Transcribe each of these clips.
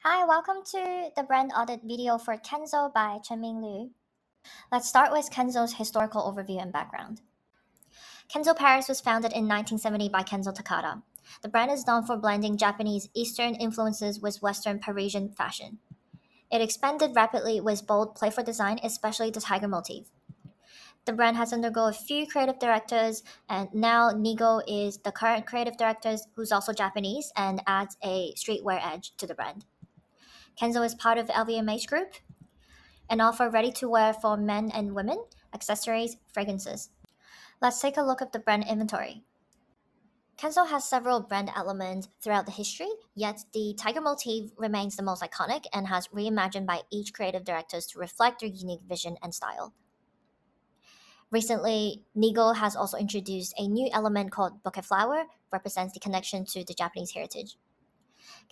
Hi, welcome to the brand audit video for Kenzo by Chenming Liu. Let's start with Kenzo's historical overview and background. Kenzo Paris was founded in 1970 by Kenzo Takada. The brand is known for blending Japanese Eastern influences with Western Parisian fashion. It expanded rapidly with bold, playful design, especially the tiger motif. The brand has undergone a few creative directors, and now Nigo is the current creative director who's also Japanese and adds a streetwear edge to the brand. Kenzo is part of the LVMH group and offer ready to wear for men and women, accessories, fragrances. Let's take a look at the brand inventory. Kenzo has several brand elements throughout the history, yet the tiger motif remains the most iconic and has reimagined by each creative directors to reflect their unique vision and style. Recently, Nigo has also introduced a new element called bouquet flower, represents the connection to the Japanese heritage.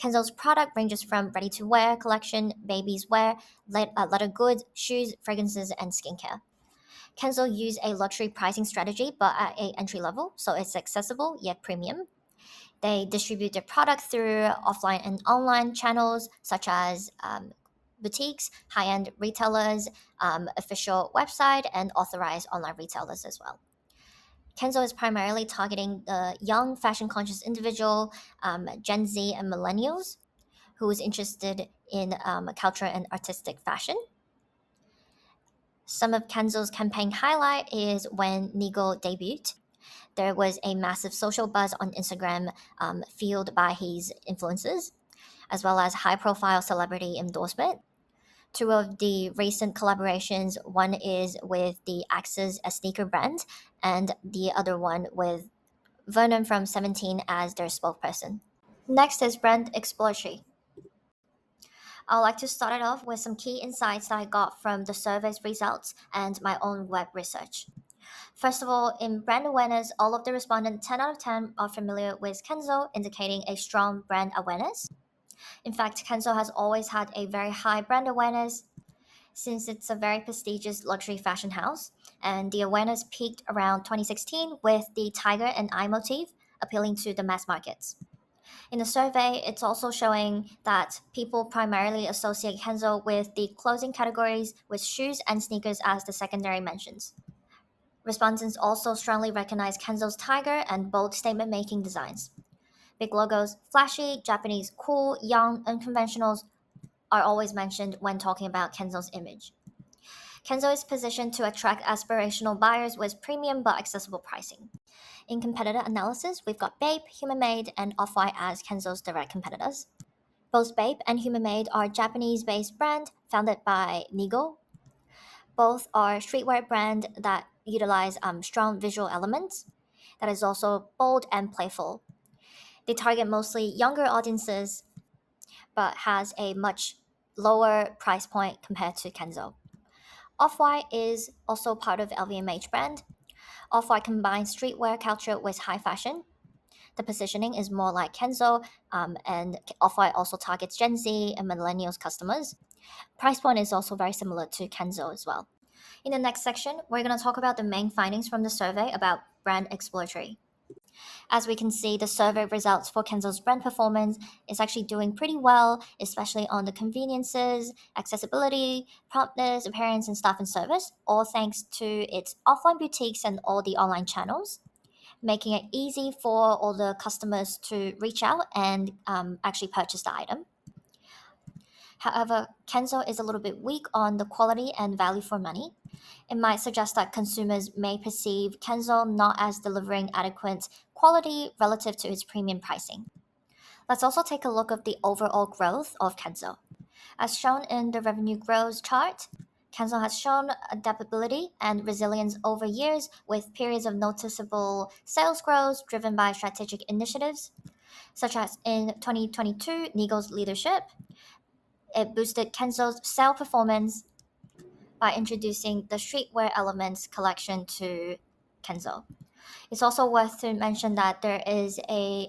Kenzo's product ranges from ready-to-wear collection, babies wear, leather goods, shoes, fragrances, and skincare. Kenzo use a luxury pricing strategy, but at a entry level, so it's accessible yet premium. They distribute their product through offline and online channels such as boutiques, high-end retailers, official website, and authorized online retailers as well. Kenzo is primarily targeting the young, fashion-conscious individual, Gen Z, and millennials who is interested in cultural and artistic fashion. Some of Kenzo's campaign highlight is when Nigo debuted. There was a massive social buzz on Instagram fueled by his influences, as well as high-profile celebrity endorsement. Two of the recent collaborations, one is with the Axis, a sneaker brand, and the other one with Vernon from 17 as their spokesperson. Next is brand exploratory. I'd like to start it off with some key insights that I got from the survey's results and my own web research. First of all, in brand awareness, all of the respondents 10 out of 10 are familiar with Kenzo, indicating a strong brand awareness. In fact, Kenzo has always had a very high brand awareness since it's a very prestigious luxury fashion house, and the awareness peaked around 2016 with the tiger and eye motif appealing to the mass markets. In the survey, it's also showing that people primarily associate Kenzo with the clothing categories, with shoes and sneakers as the secondary mentions. Respondents also strongly recognize Kenzo's tiger and bold statement making designs. Big logos, flashy, Japanese, cool, young, unconventionals are always mentioned when talking about Kenzo's image. Kenzo is positioned to attract aspirational buyers with premium but accessible pricing. In competitor analysis, we've got Bape, Human Made, and Off-White as Kenzo's direct competitors. Both Bape and Human Made are Japanese-based brand founded by Nigo. Both are streetwear brand that utilize strong visual elements that is also bold and playful. They target mostly younger audiences but has a much lower price point compared to Kenzo. Off-White is also part of LVMH brand. Off-White combines streetwear culture with high fashion. The positioning is more like Kenzo, and Off-White also targets Gen Z and millennials customers. Price point is also very similar to Kenzo as well. In the next section, we're going to talk about the main findings from the survey about brand exploratory. As we can see, the survey results for Kenzo's brand performance is actually doing pretty well, especially on the conveniences, accessibility, promptness, appearance, and staff and service, all thanks to its offline boutiques and all the online channels, making it easy for all the customers to reach out and actually purchase the item. However, Kenzo is a little bit weak on the quality and value for money. It might suggest that consumers may perceive Kenzo not as delivering adequate quality relative to its premium pricing. Let's also take a look at the overall growth of Kenzo. As shown in the revenue growth chart, Kenzo has shown adaptability and resilience over years with periods of noticeable sales growth driven by strategic initiatives, such as in 2022, Nigo's leadership. It boosted Kenzo's sale performance by introducing the streetwear elements collection to Kenzo. It's also worth to mention that there is a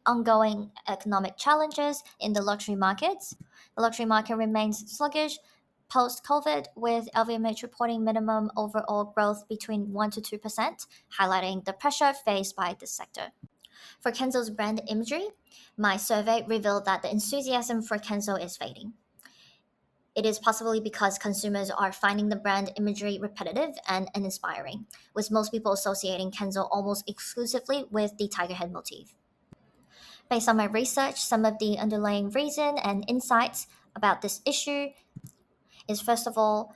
ongoing economic challenges in the luxury markets. The luxury market remains sluggish post-COVID, with LVMH reporting minimum overall growth between 1 to 2%, highlighting the pressure faced by this sector. For Kenzo's brand imagery, my survey revealed that the enthusiasm for Kenzo is fading. It is possibly because consumers are finding the brand imagery repetitive and uninspiring, with most people associating Kenzo almost exclusively with the tiger head motif. Based on my research, some of the underlying reason and insights about this issue is first of all,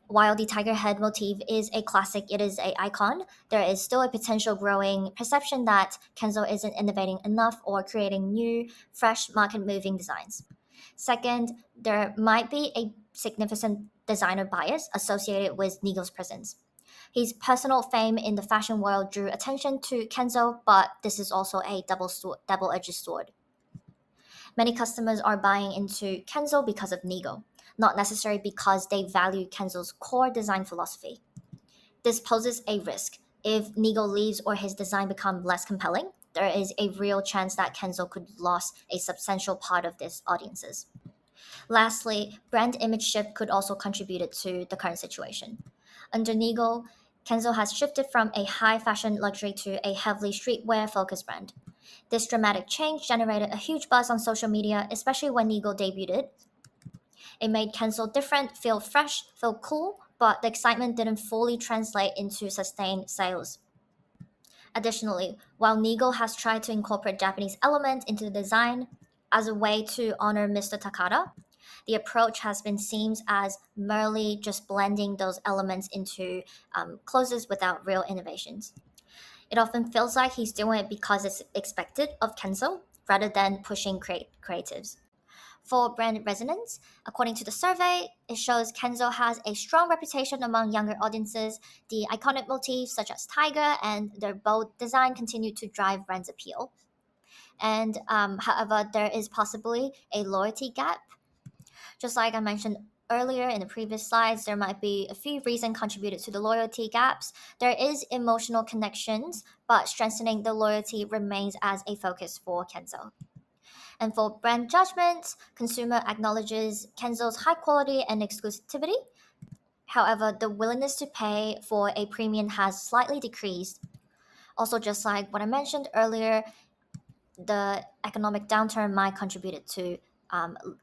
while the tiger head motif is a classic, it is a icon, there is still a potential growing perception that Kenzo isn't innovating enough or creating new, fresh, market-moving designs. Second, there might be a significant designer bias associated with Nigo's presence. His personal fame in the fashion world drew attention to Kenzo, but this is also a double-edged sword. Many customers are buying into Kenzo because of Nigo, not necessarily because they value Kenzo's core design philosophy. This poses a risk. If Nigo leaves or his design becomes less compelling, there is a real chance that Kenzo could lose a substantial part of these audiences. Lastly, brand image shift could also contribute to the current situation. Under Nigo, Kenzo has shifted from a high fashion luxury to a heavily streetwear focused brand. This dramatic change generated a huge buzz on social media, especially when Nigo debuted. It made Kenzo different, feel fresh, feel cool, but the excitement didn't fully translate into sustained sales. Additionally, while Nigo has tried to incorporate Japanese elements into the design as a way to honor Mr. Takada, the approach has been seen as merely just blending those elements into clothes without real innovations. It often feels like he's doing it because it's expected of Kenzo rather than pushing creatives. For brand resonance, according to the survey, it shows Kenzo has a strong reputation among younger audiences. The iconic motifs such as tiger and their bold design continue to drive brand's appeal. And however, there is possibly a loyalty gap. Just like I mentioned earlier in the previous slides, there might be a few reasons contributed to the loyalty gaps. There is emotional connections, but strengthening the loyalty remains as a focus for Kenzo. And for brand judgment, consumer acknowledges Kenzo's high quality and exclusivity. However, the willingness to pay for a premium has slightly decreased. Also, just like what I mentioned earlier, the economic downturn might contribute to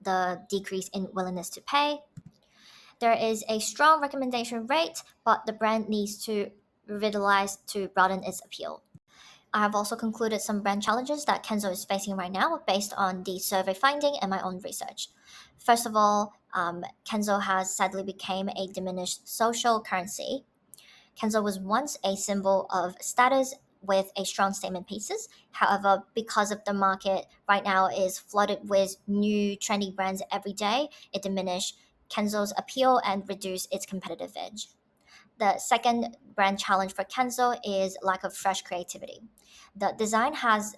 the decrease in willingness to pay. There is a strong recommendation rate, but the brand needs to revitalize to broaden its appeal. I have also concluded some brand challenges that Kenzo is facing right now based on the survey finding and my own research. First of all, Kenzo has sadly become a diminished social currency. Kenzo was once a symbol of status with a strong statement pieces. However, because of the market right now is flooded with new trendy brands every day, it diminished Kenzo's appeal and reduced its competitive edge. The second brand challenge for Kenzo is lack of fresh creativity. The design has,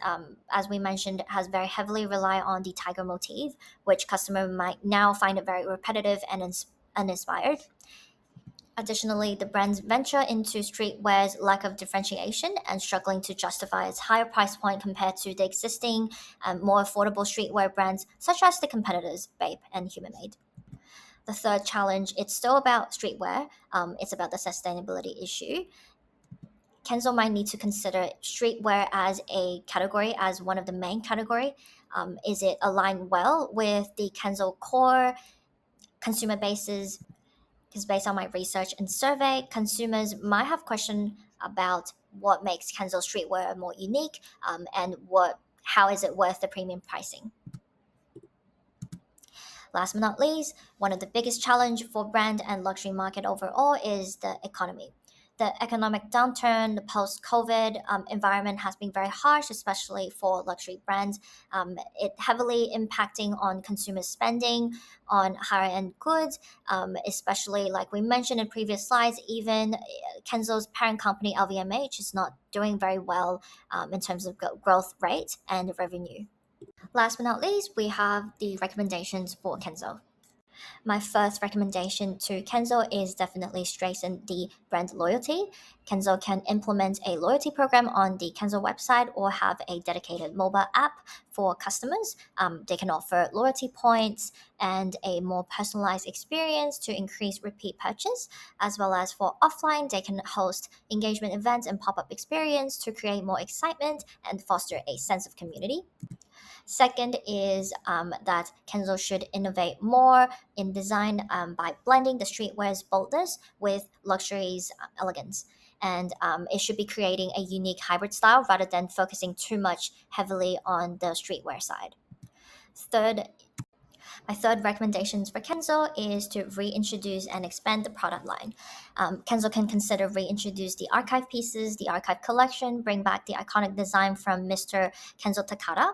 as we mentioned, has very heavily rely on the tiger motif, which customer might now find it very repetitive and uninspired. Additionally, the brand's venture into streetwear's lack of differentiation and struggling to justify its higher price point compared to the existing more affordable streetwear brands such as the competitors Bape and Human Made. The third challenge, it's still about streetwear. It's about the sustainability issue. Kenzo might need to consider streetwear as a category, as one of the main category. Is it aligned well with the Kenzo core consumer bases? Because based on my research and survey, consumers might have questions about what makes Kenzo streetwear more unique and how is it worth the premium pricing. Last but not least, one of the biggest challenge for brand and luxury market overall is the economy. The economic downturn, the post-COVID environment has been very harsh, especially for luxury brands. It heavily impacting on consumer spending on higher-end goods, especially like we mentioned in previous slides. Even Kenzo's parent company LVMH is not doing very well in terms of growth rate and revenue. Last but not least, we have the recommendations for Kenzo. My first recommendation to Kenzo is definitely strengthen the brand loyalty. Kenzo can implement a loyalty program on the Kenzo website or have a dedicated mobile app for customers. They can offer loyalty points and a more personalized experience to increase repeat purchase, as well as for offline, they can host engagement events and pop up experience to create more excitement and foster a sense of community. Second is that Kenzo should innovate more in design by blending the streetwear's boldness with luxury's elegance. And it should be creating a unique hybrid style rather than focusing too much heavily on the streetwear side. Third My third recommendations for Kenzo is to reintroduce and expand the product line. Kenzo can consider reintroduce the archive pieces, the archive collection, bring back the iconic design from Mr. Kenzo Takada.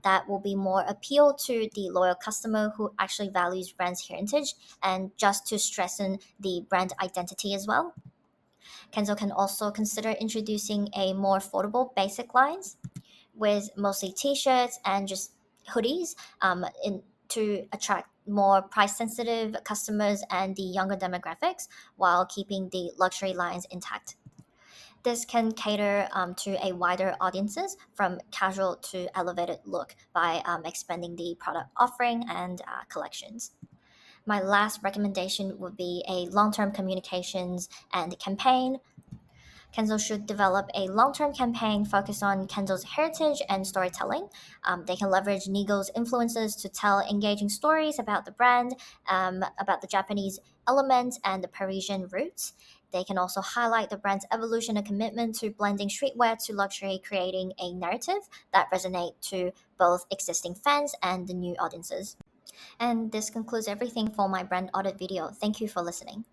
That will be more appeal to the loyal customer who actually values brand's heritage and just to strengthen the brand identity as well. Kenzo can also consider introducing a more affordable basic lines with mostly t-shirts and just hoodies to attract more price sensitive customers and the younger demographics while keeping the luxury lines intact. This can cater to a wider audiences from casual to elevated look by expanding the product offering and collections. My last recommendation would be a long-term communications and campaign. Kenzo should develop a long term campaign focused on Kenzo's heritage and storytelling. They can leverage Nigo's influences to tell engaging stories about the brand, about the Japanese elements and the Parisian roots. They can also highlight the brand's evolution and commitment to blending streetwear to luxury, creating a narrative that resonate to both existing fans and the new audiences. And this concludes everything for my brand audit video. Thank you for listening.